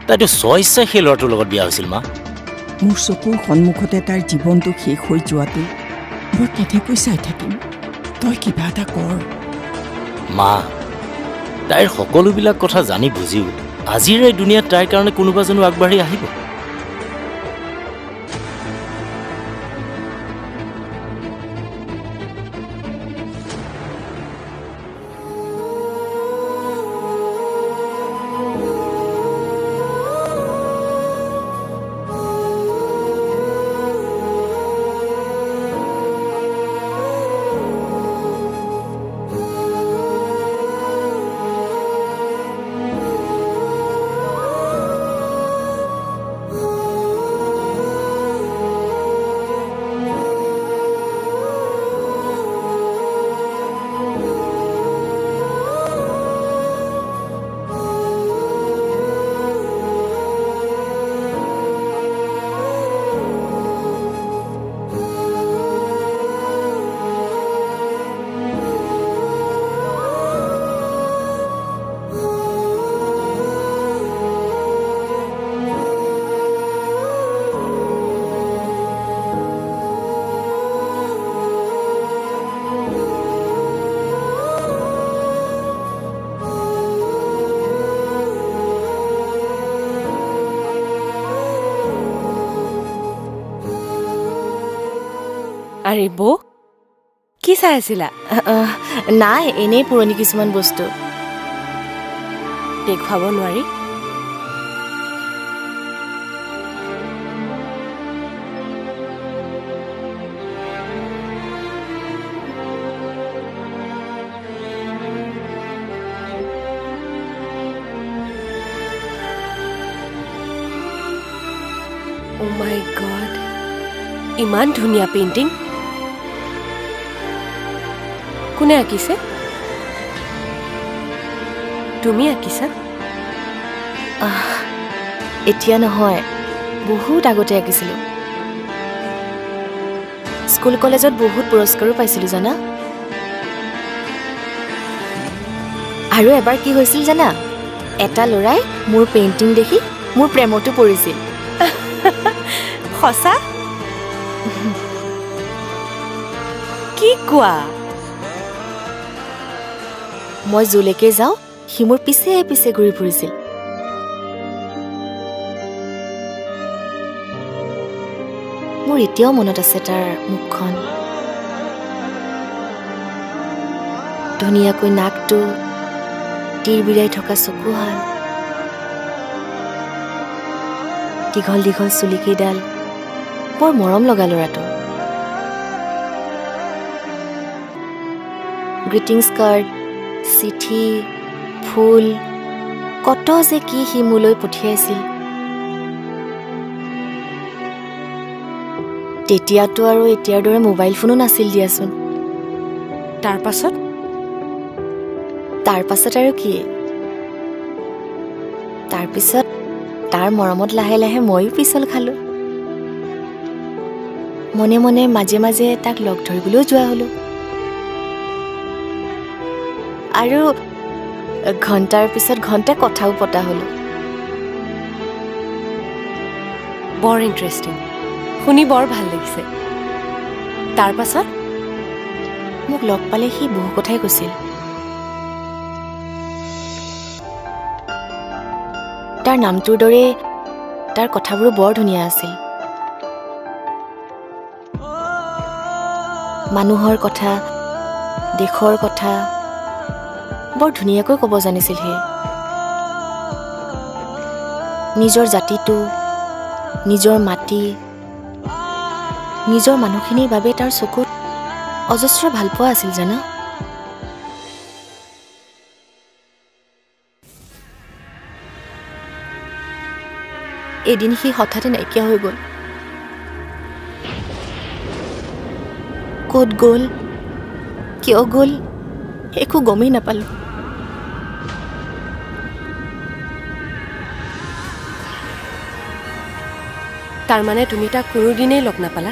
তাইতো ছয়ছে সেই ল'ৰাটোৰ লগত বিয়া হৈছিল মা মোৰ চকুৰ সন্মুখতে তাৰ জীৱনটো শেষ হৈ যোৱাটো মই কেনেকৈ চাই থাকিম তই কিবা এটা কৰ মা তাইৰ সকলোবিলাক কথা জানি বুজিও আজিৰ এই দুনিয়াত তাইৰ কাৰণে কোনোবা জানো আগবাঢ়ি আহিব আৰে বৌ কি চাই আছিলা নাই এনেই পুৰণি কিছুমান বস্তু দেখুৱাব নোৱাৰি Oh my God ইমান ধুনীয়া পেইন্টিং কোনে আঁকিছে তুমি আঁকিছা এতিয়া নহয় বহুত আগতে আঁকিছিলোঁ স্কুল কলেজত বহুত পুৰস্কাৰো পাইছিলোঁ জানা আৰু এবাৰ কি হৈছিল জানা এটা ল'ৰাই মোৰ পেইন্টিং দেখি মোৰ প্ৰেমতো পৰিছিল সঁচা কি কোৱা মই যলৈকে যাওঁ সি মোৰ পিছে পিছে ঘূৰি ফুৰিছিল মোৰ এতিয়াও মনত আছে তাৰ মুখখন ধুনীয়াকৈ নাকটো টিৰবিৰাই থকা চকুহাল দীঘল দীঘল চুলিকেইডাল বৰ মৰম লগা ল'ৰাটো গ্ৰিটিংছ কাৰ্ড চিঠি ফুল কত যে কি সি মোলৈ পঠিয়াইছিল তেতিয়াতো আৰু এতিয়াৰ দৰে মোবাইল ফোনো নাছিল দিয়াচোন তাৰ পাছত আৰু কি তাৰপিছত তাৰ মৰমত লাহে লাহে ময়ো পিছল খালো মনে মনে মাজে মাজে তাক লগ ধৰিবলৈও যোৱা হলো আৰু ঘণ্টাৰ পিছত ঘণ্টা কথাও পতা হলো বৰ ইণ্টাৰেষ্টিং শুনি বৰ ভাল লাগিছে তাৰ পাছত মোক লগ পালে সি বহু কথাই কৈছিল তাৰ নামটোৰ দৰে তাৰ কথাবোৰো বৰ ধুনীয়া আছিল মানুহৰ কথা দেশৰ কথা বৰ ধুনীয়াকৈ ক'ব জানিছিল সি নিজৰ জাতিটো নিজৰ মাটি নিজৰ মানুহখিনিৰ বাবে তাৰ চকুত অজস্ৰ ভালপোৱা আছিল জানা এদিন সি হঠাতে নাইকিয়া হৈ গ'ল ক'ত গ'ল কিয় গ'ল একো গমেই নাপালো তাৰ মানে তুমি তাক কোনোদিনেই লগ নাপালা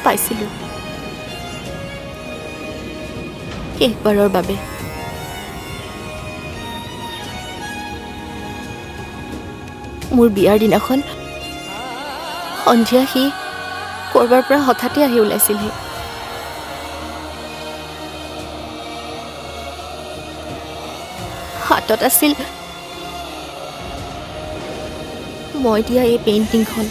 পাইছিলো শেষবাৰৰ বাবে মোৰ বিয়াৰ দিনাখন সন্ধিয়া সি কৰবাৰ পৰা হঠাতে আহি ওলাইছিলহি। হাতত আছিল মই দিয়া এই পেইণ্টিংখন।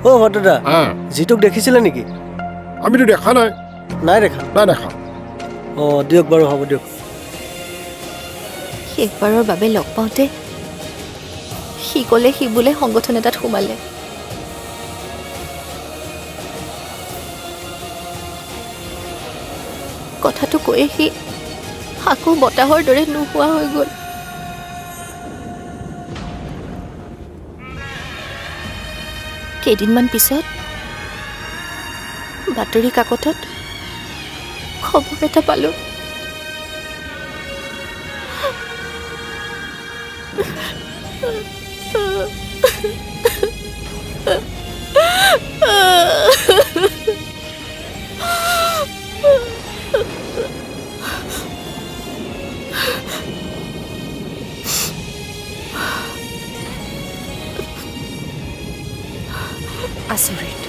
ও দাদা জিতুক দেখিছিলে নেকি? আমিতো দেখা নাই। নাই দেখা? নাই দেখা। দিয়ক বাৰু, হ'ব দিয়ক। শেষবাৰৰ বাবে লগ পাওঁতে সি ক'লে সি বোলে সংগঠন এটাত সোমালে। কথাটো কৈয়ে সি আকৌ বতাহৰ দৰে নোহোৱা হৈ গ'ল। কেইদিনমান পিছত বাতৰি কাকতত খবৰ এটা পালোঁ। আচৰিত,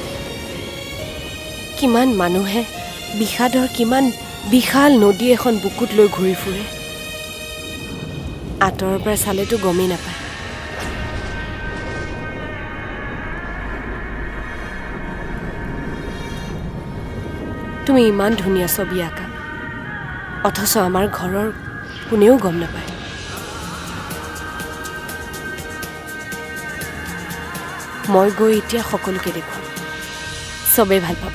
কিমান মানুহে বিষাদৰ কিমান বিশাল নদী এখন বুকুত লৈ ঘূৰি ফুৰে। আঁতৰৰ পৰা চালেতো গমেই নাপায়। তুমি ইমান ধুনীয়া ছবি আঁকা, অথচ আমাৰ ঘৰৰ কোনেও গম নাপায়। মই গৈ এতিয়া সকলোকে দেখুৱাম, চবেই ভাল পাব।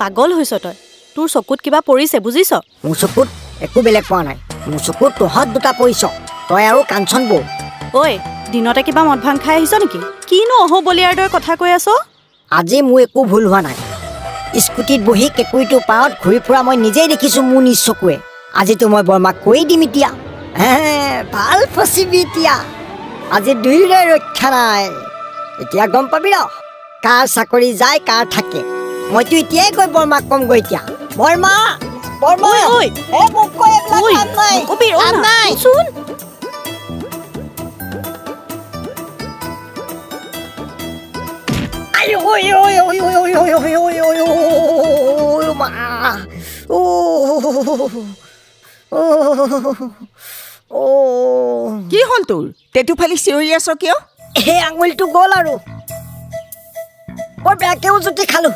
পাগল হৈছ তই? তোৰ চকুত কিবা পৰিছে বুজিছ? মোৰ চকুত একো বেলেগ পোৱা নাই। মোৰ চকুত তহঁত দুটা পৰিছ, তই আৰু কাঞ্চন বৌ। ঐ, দিনতে কিবা মদ ভাং খাই আহিছ নেকি? কিনো অহবলীয়াৰ দৰে কথা কৈ আছ? আজি মোৰ একো ভুল হোৱা নাই। স্কুটিত বহি কেঁকুৰিটোৰ পাৰত ঘূৰি ফুৰা মই নিজেই দেখিছোঁ মোৰ নিজ চকুৱে। আজিতো মই বৰমাক কৈ দিম এতিয়া। ভাল ফচিবি এতিয়া। আজি দুয়োৰে ৰক্ষা নাই। এতিয়া গম পাবি ৰ কাৰ চাকৰি যায় কাৰ থাকে। মইতো এতিয়াই কৈ বৰমাক কমগৈ এতিয়া। বৰমা, বৰমা, মোক কৈ এইবিলাক কাম নাই। শুন, কি হ'ল তোৰ? তেটো ফালি চিঞৰি আছ কিয়? সেই আঙুলিটো গ'ল আৰু বৰ বেয়াকে উজুতি খালো।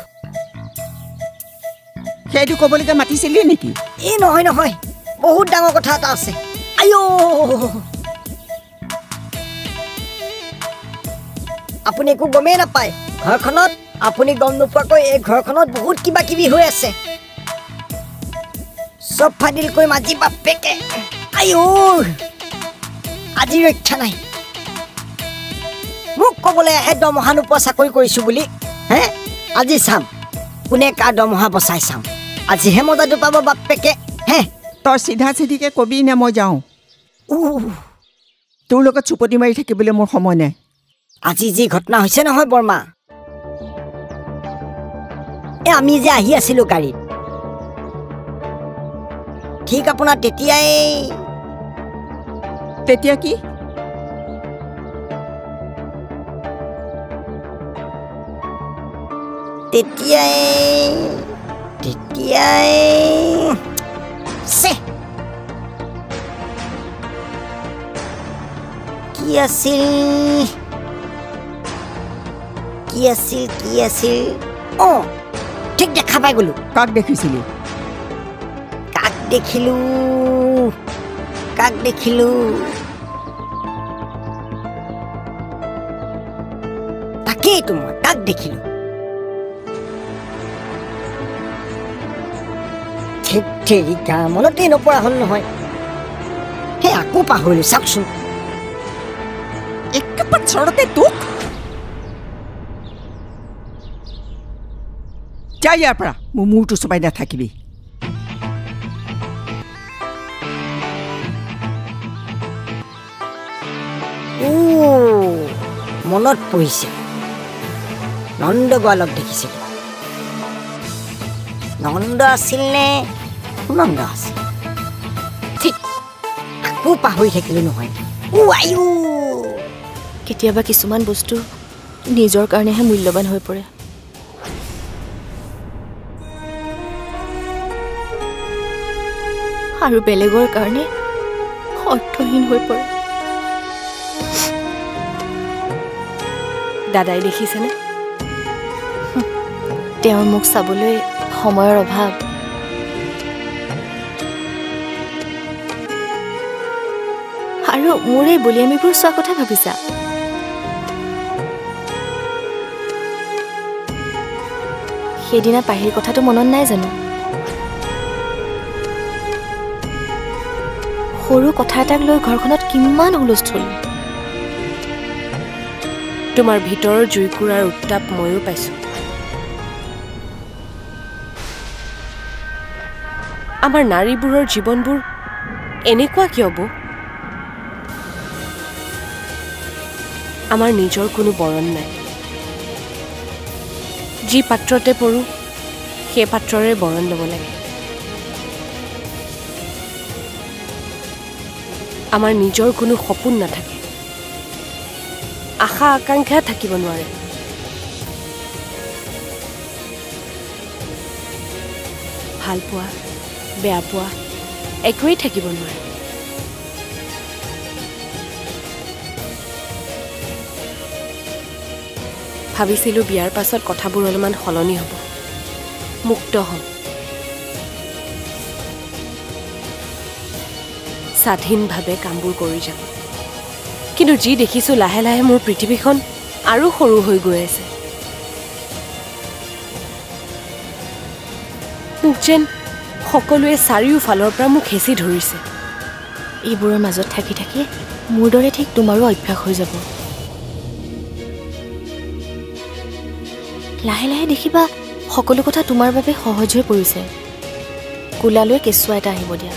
সেইটো ক'বলৈকে মাতিছিলি নেকি? এই নহয় নহয়, বহুত ডাঙৰ কথা এটা আছে। আইঅ, আপুনি একো গমেই নাপায়। ঘৰখনত আপুনি গম নোপোৱাকৈ এই ঘৰখনত বহুত কিবা কিবি হৈ আছে। চব ফাদিল কৰি মাজি বাপেকে। আইঅ, আজি ৰক্ষা নাই। মোক ক'বলৈ আহে দৰমহা নোপোৱা চাকৰি কৰিছোঁ বুলি। আজি চাম কোনে কাৰ দৰমহা বচাই চাম। আজিহে মজাটো পাব বাপেকে। তই চিধা চিধিকে কবি নে মই যাওঁ? তোৰ লগত চুপতি মাৰি থাকিবলৈ মোৰ সময় নাই। আজি যি ঘটনা হৈছে নহয় বৰমা, আমি যে আহি আছিলোঁ গাড়ীত, ঠিক আপোনাৰ তেতিয়াই। তেতিয়া কি? তেতিয়াই কি আছিল? ঠিক দেখা পাই গলো। কাক দেখিছিলি? কাক দেখিলো তাকেইতো মই কাক দেখিলো। মনতেই নপৰা হ'ল নহয়। সেই আকৌ পাহৰিলো। চাওকচোন, একেবাৰে চৰতে তোক যা ইয়াৰ পৰা মোৰ মূৰটো চবাই নাথাকিবি মনত পৰিছে নন্দ গোৱালক দেখিছিল নন্দ আছিল নে নন্দ আছিল ঠিক আকৌ পাহৰি থাকিলো নহয় কেতিয়াবা কিছুমান বস্তু নিজৰ কাৰণেহে মূল্যৱান হৈ পৰে আৰু বেলেগৰ কাৰণে অৰ্থহীন হৈ পৰে দাদাই দেখিছেনে তেওঁৰ মুখ চাবলৈ সময়ৰ অভাৱ আৰু মোৰ এই বলিয়ামীবোৰ চোৱা কথা ভাবিছা সেইদিনা পাহিৰ কথাটো মনত নাই জানো সৰু কথা এটাক লৈ ঘৰখনত কিমান হুলস্থুল তোমাৰ ভিতৰৰ জুইকুৰাৰ উত্তাপ ময়ো পাইছো আমাৰ নাৰীবোৰৰ জীৱনবোৰ এনেকুৱা কিয় বৌ আমাৰ নিজৰ কোনো বৰণ নাই যি পাত্ৰতে পৰোঁ সেই পাত্ৰৰে বৰণ ল'ব লাগে আমাৰ নিজৰ কোনো সপোন নাথাকে আশা আকাংক্ষা থাকিব নোৱাৰে ভাল পোৱা বেয়া পোৱা একোৱেই থাকিব নোৱাৰে ভাবিছিলোঁ বিয়াৰ পাছত কথাবোৰ অলপমান সলনি হ'ব মুক্ত হ'ম স্বাধীনভাৱে কামবোৰ কৰি যাম কিন্তু যি দেখিছোঁ লাহে লাহে মোৰ পৃথিৱীখন আৰু সৰু হৈ গৈ আছে মোক যেন সকলোৱে চাৰিওফালৰ পৰা মোক হেঁচি ধৰিছে এইবোৰৰ মাজত থাকি থাকি মোৰ দৰে ঠিক তোমাৰো অভ্যাস হৈ যাব লাহে লাহে দেখিবা সকলো কথা তোমাৰ বাবে সহজ হৈ পৰিছে কোলালৈ কেঁচুৱা এটা আহিব দিয়া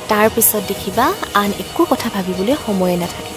তাৰ পিছত দেখিবা আন একো কথা ভাবিবলৈ সময় নাথাকে